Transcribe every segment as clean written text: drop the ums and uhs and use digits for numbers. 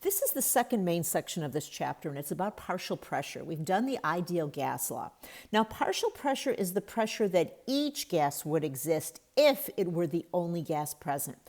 This is the second main section of this chapter, and it's about partial pressure. We've done the ideal gas law. Now, partial pressure is the pressure that each gas would exist if it were the only gas present.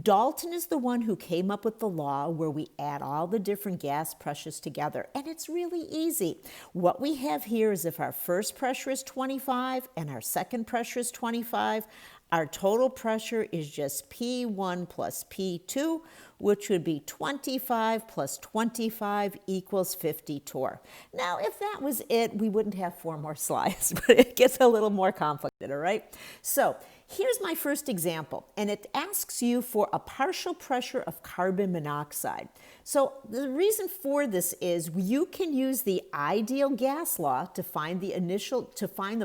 Dalton is the one who came up with the law where we add all the different gas pressures together, and it's really easy. What we have here is if our first pressure is 25 and our second pressure is 25, our total pressure is just P1 plus P2, which would be 25 plus 25 equals 50 torr. Now, if that was it, we wouldn't have 4 more slides, but it gets a little more complicated, all right? So here's my first example, and it asks you for a partial pressure of carbon monoxide. So the reason for this is you can use the ideal gas law to find the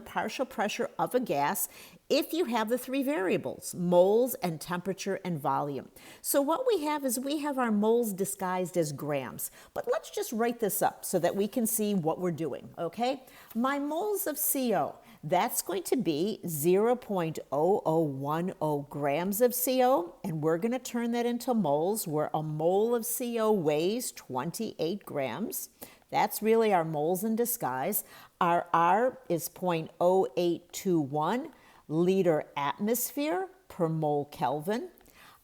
partial pressure of a gas if you have the 3 variables, moles and temperature and volume. So what we have is we have our moles disguised as grams. But let's just write this up so that we can see what we're doing, okay? My moles of CO, that's going to be 0.0010 grams of CO, and we're going to turn that into moles, where a mole of CO weighs 28 grams. That's really our moles in disguise. Our R is 0.0821 liter atmosphere per mole Kelvin.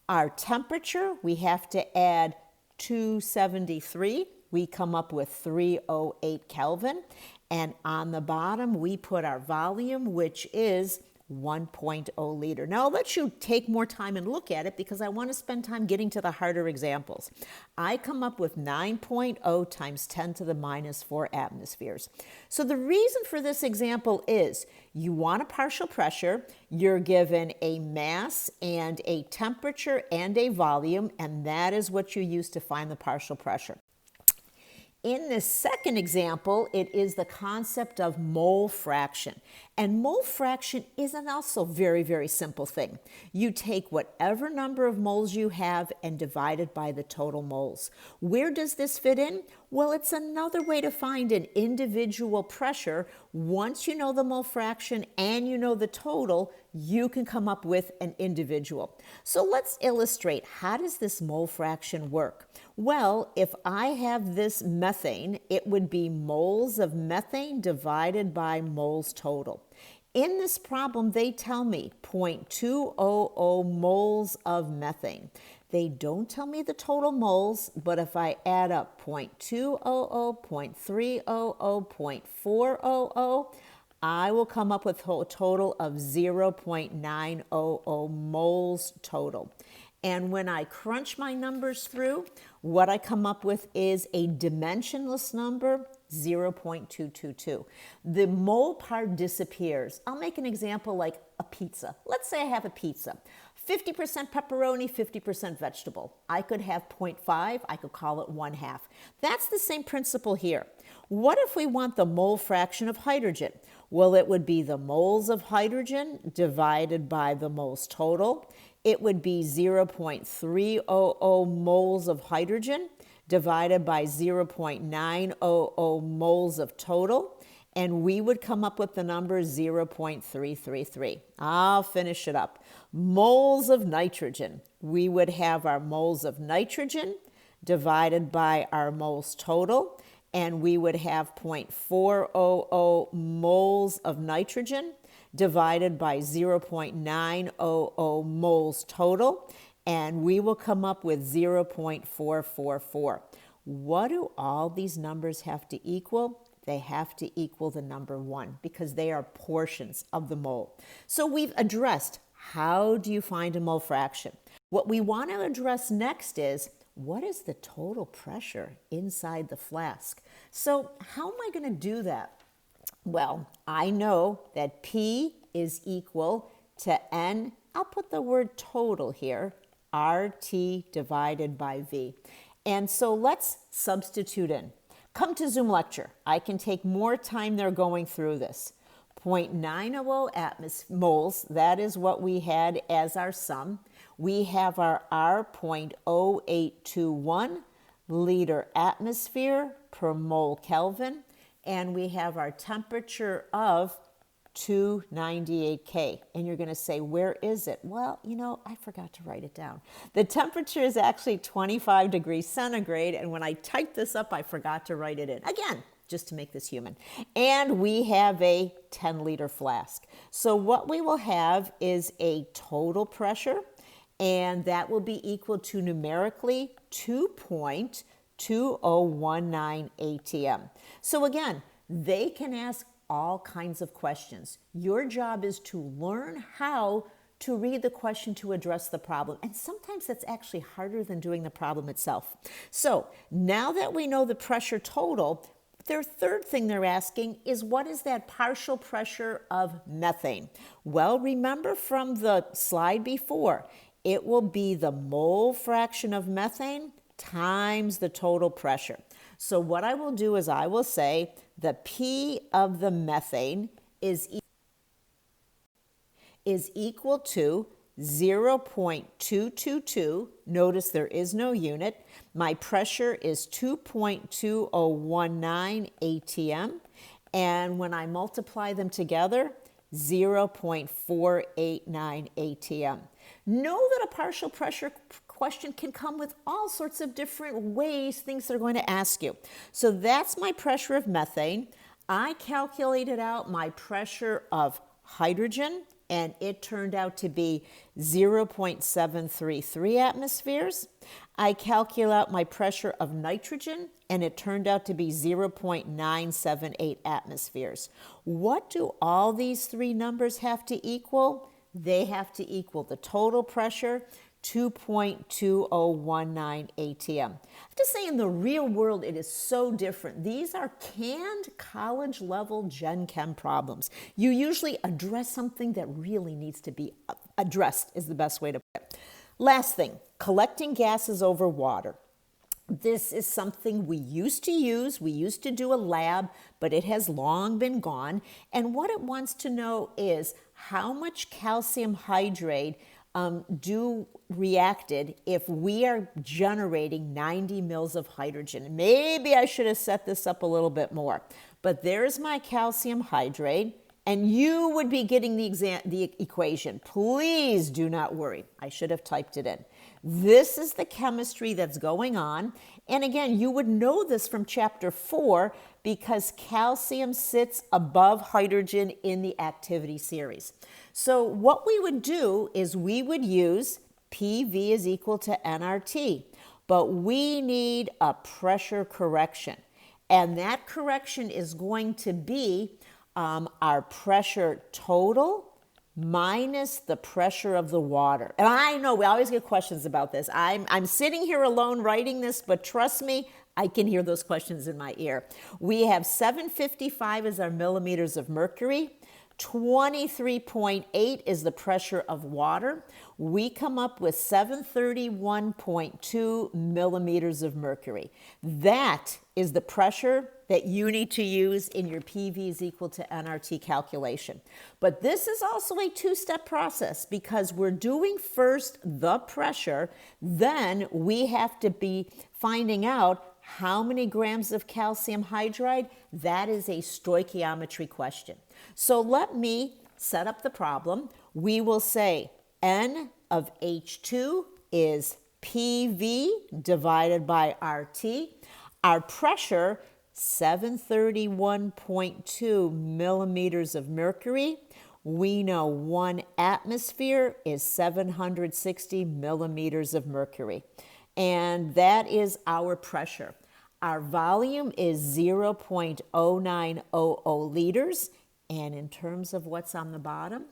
Our temperature, we have to add 273. We come up with 308 Kelvin. And on the bottom, we put our volume, which is 1.0 liter. Now, I'll let you take more time and look at it because I want to spend time getting to the harder examples. I come up with 9.0 times 10 to the minus 4 atmospheres. So the reason for this example is you want a partial pressure, you're given a mass and a temperature and a volume, and that is what you use to find the partial pressure. In this second example, it is the concept of mole fraction. And mole fraction is an also very, very simple thing. You take whatever number of moles you have and divide it by the total moles. Where does this fit in? Well, it's another way to find an individual pressure. Once you know the mole fraction and you know the total, you can come up with an individual. So let's illustrate, how does this mole fraction work? Well, if I have this methane, it would be moles of methane divided by moles total. In this problem, they tell me 0.200 moles of methane. They don't tell me the total moles, but if I add up 0.200, 0.300, 0.400, I will come up with a total of 0.900 moles total. And when I crunch my numbers through, what I come up with is a dimensionless number, 0.222. The mole part disappears. I'll make an example like a pizza. Let's say I have a pizza. 50% pepperoni, 50% vegetable. I could have 0.5, I could call it 1/2. That's the same principle here. What if we want the mole fraction of hydrogen? Well, it would be the moles of hydrogen divided by the moles total. It would be 0.300 moles of hydrogen divided by 0.900 moles of total. And we would come up with the number 0.333. I'll finish it up. Moles of nitrogen. We would have our moles of nitrogen divided by our moles total, and we would have 0.400 moles of nitrogen divided by 0.900 moles total, and we will come up with 0.444. What do all these numbers have to equal? They have to equal the number 1 because they are portions of the mole. So we've addressed how do you find a mole fraction. What we want to address next is what is the total pressure inside the flask? So how am I going to do that? Well, I know that P is equal to N, I'll put the word total here, RT divided by V. And so let's substitute in. Come to Zoom lecture. I can take more time there going through this. 0.900 moles, that is what we had as our sum. We have our R 0.0821 liter atmosphere per mole Kelvin, and we have our temperature of 298K. And you're going to say, where is it? Well, I forgot to write it down. The temperature is actually 25 degrees centigrade. And when I typed this up, I forgot to write it in. Again, just to make this human. And we have a 10-liter flask. So what we will have is a total pressure, and that will be equal to numerically 2.2019 ATM. So again, they can ask all kinds of questions. Your job is to learn how to read the question to address the problem. And sometimes that's actually harder than doing the problem itself. So now that we know the pressure total, their third thing they're asking is, what is that partial pressure of methane? Well, remember from the slide before, it will be the mole fraction of methane times the total pressure. So what I will do is I will say the P of the methane is equal to 0.222. Notice there is no unit. My pressure is 2.2019 ATM. And when I multiply them together, 0.489 ATM. Know that a partial pressure question can come with all sorts of different ways, things they're going to ask you. So that's my pressure of methane. I calculated out my pressure of hydrogen, and it turned out to be 0.733 atmospheres. I calculate out my pressure of nitrogen, and it turned out to be 0.978 atmospheres. What do all these three numbers have to equal? They have to equal the total pressure, 2.2019 ATM. I have to say, in the real world, it is so different. These are canned college level Gen Chem problems. You usually address something that really needs to be addressed, is the best way to put it. Last thing, collecting gases over water. This is something we used to use. We used to do a lab, but it has long been gone. And what it wants to know is how much calcium hydrate reacted if we are generating 90 mils of hydrogen. Maybe I should have set this up a little bit more. But there's my calcium hydrate, and you would be getting the equation. Please do not worry. I should have typed it in. This is the chemistry that's going on. And again, you would know this from chapter 4 because calcium sits above hydrogen in the activity series. So what we would do is we would use PV is equal to nRT, but we need a pressure correction. And that correction is going to be our pressure total minus the pressure of the water. And I know we always get questions about this. I'm sitting here alone writing this, but trust me, I can hear those questions in my ear. We have 755 as our millimeters of mercury. 23.8 is the pressure of water. We come up with 731.2 millimeters of mercury. That is the pressure that you need to use in your PV is equal to nRT calculation. But this is also a two-step process because we're doing first the pressure, then we have to be finding out how many grams of calcium hydride. That is a stoichiometry question. So let me set up the problem. We will say N of H2 is PV divided by RT. Our pressure, 731.2 millimeters of mercury. We know 1 atmosphere is 760 millimeters of mercury. And that is our pressure. Our volume is 0.0900 liters. And in terms of what's on the bottom,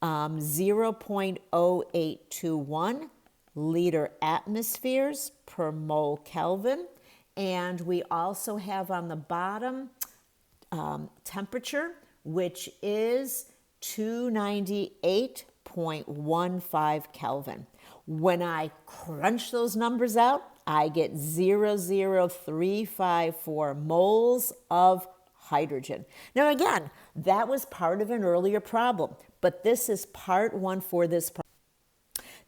0.0821 liter atmospheres per mole Kelvin. And we also have on the bottom temperature, which is 298.15 Kelvin. When I crunch those numbers out, I get 0.0354 moles of hydrogen. Now again, that was part of an earlier problem, but this is part 1 for this problem.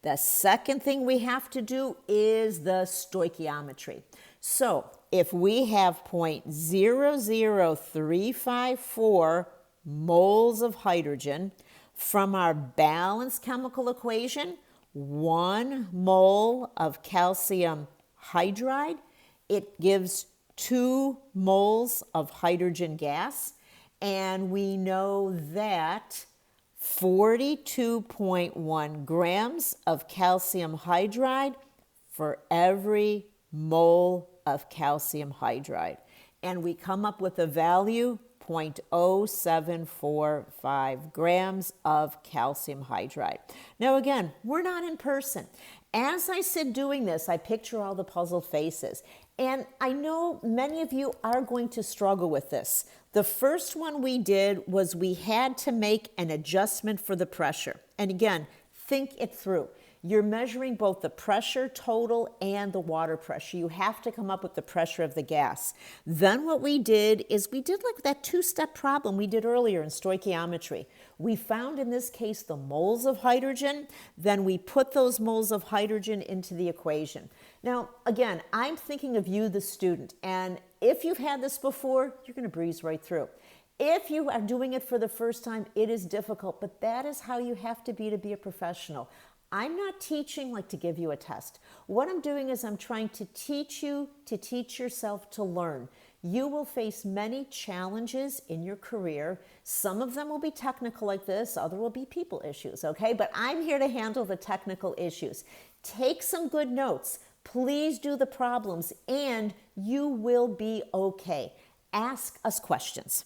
The second thing we have to do is the stoichiometry. So if we have 0.00354 moles of hydrogen. From our balanced chemical equation, 1 mole of calcium hydride, it gives 2 moles of hydrogen gas. And we know that 42.1 grams of calcium hydride for every mole of calcium hydride. And we come up with a value 0.0745 grams of calcium hydride. Now again, we're not in person. As I sit doing this, I picture all the puzzled faces. And I know many of you are going to struggle with this. The first one we did was we had to make an adjustment for the pressure. And again, think it through. You're measuring both the pressure total and the water pressure. You have to come up with the pressure of the gas. Then what we did is we did like that 2-step problem we did earlier in stoichiometry. We found in this case the moles of hydrogen, then we put those moles of hydrogen into the equation. Now, again, I'm thinking of you, the student, and if you've had this before, you're going to breeze right through. If you are doing it for the first time, it is difficult, but that is how you have to be a professional. I'm not teaching like to give you a test. What I'm doing is I'm trying to teach you to teach yourself to learn. You will face many challenges in your career. Some of them will be technical like this, other will be people issues, okay? But I'm here to handle the technical issues. Take some good notes. Please do the problems and you will be okay. Ask us questions.